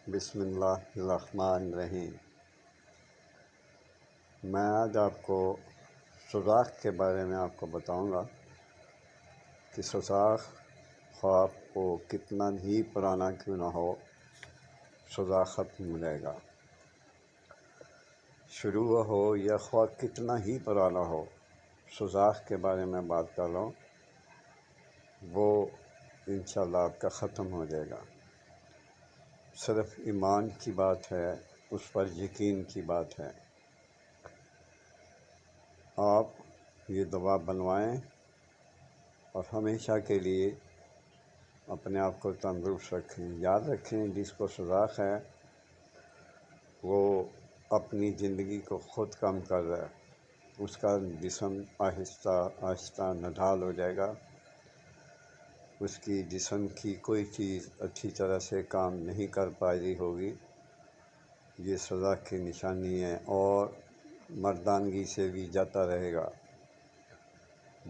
بسم اللہ الرحمن الرحیم۔ میں آج آپ کو سوزاک کے بارے میں آپ کو بتاؤں گا کہ سوزاک خواب کو کتنا ہی پرانا کیوں نہ ہو، سوزاک ختم ہو جائے گا۔ شروع ہو یا خواب کتنا ہی پرانا ہو، سوزاک کے بارے میں بات کر رہا ہوں، وہ انشاءاللہ آپ کا ختم ہو جائے گا۔ صرف ایمان کی بات ہے، اس پر یقین کی بات ہے۔ آپ یہ دوا بنوائیں اور ہمیشہ کے لیے اپنے آپ کو تندرست رکھیں۔ یاد رکھیں، جس کو سوزاک ہے وہ اپنی زندگی کو خود کم کر رہا ہے، اس کا جسم آہستہ آہستہ نڈھال ہو جائے گا، اس کی جسم کی کوئی چیز اچھی طرح سے کام نہیں کر پا رہی ہوگی۔ یہ سوزاک کی نشانی ہے، اور مردانگی سے بھی جاتا رہے گا۔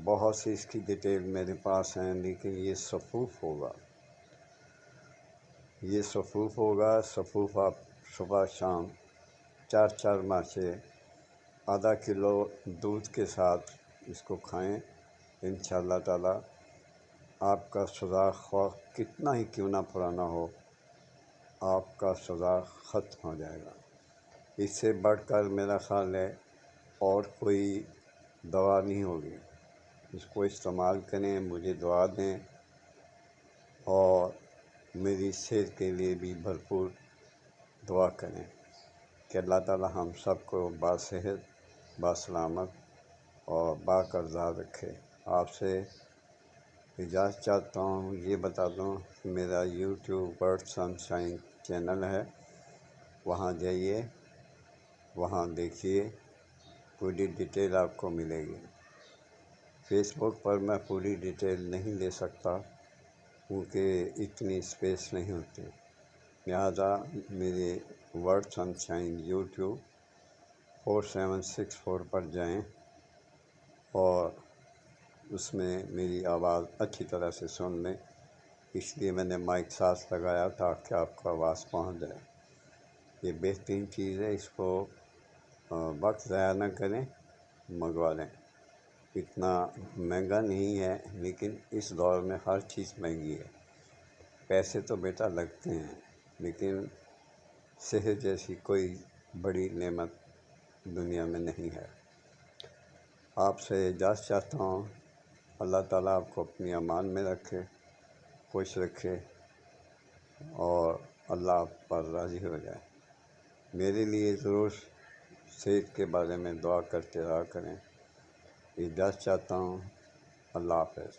بہت سی اس کی ڈیٹیل میرے پاس ہیں، لیکن یہ صفوف ہوگا۔ یہ صفوف ہوگا۔ صفوف آپ صبح شام 4 مارچے آدھا کلو دودھ کے ساتھ اس کو کھائیں، انشاءاللہ تعالی آپ کا سوزاک خواب کتنا ہی کیوں نہ پرانا ہو، آپ کا سوزاک ختم ہو جائے گا۔ اس سے بڑھ کر میرا خیال ہے اور کوئی دوا نہیں ہوگی۔ اس کو استعمال کریں، مجھے دعا دیں، اور میری صحت کے لیے بھی بھرپور دعا کریں کہ اللہ تعالی ہم سب کو باصحت، باسلامت اور باقرار رکھے۔ آپ سے اجازت چاہتا ہوں، یہ بتا دوں کہ میرا یوٹیوب ورڈ سنشائن چینل ہے، وہاں جائیے، وہاں دیکھیے، پوری ڈیٹیل آپ کو ملے گی۔ فیس بک پر میں پوری ڈیٹیل نہیں دے سکتا کیونکہ اتنی اسپیس نہیں ہوتی، لہذا میرے ورڈ سنشائن یوٹیوب 4764 پر جائیں اور اس میں میری آواز اچھی طرح سے سن لیں۔ اس لیے میں نے مائک ساتھ لگایا تاکہ آپ کو آواز پہنچ جائے۔ یہ بہترین چیز ہے، اس کو وقت ضائع نہ کریں، منگوا لیں۔ اتنا مہنگا نہیں ہے، لیکن اس دور میں ہر چیز مہنگی ہے۔ پیسے تو بیٹا لگتے ہیں، لیکن صحت جیسی کوئی بڑی نعمت دنیا میں نہیں ہے۔ آپ سے اجازت چاہتا ہوں، اللہ تعالیٰ آپ کو اپنی امان میں رکھے، خوش رکھے، اور اللہ آپ پر راضی ہو جائے۔ میرے لیے ضرور صحت کے بارے میں دعا کرتے رہا کریں۔ اجازت چاہتا ہوں، اللہ حافظ۔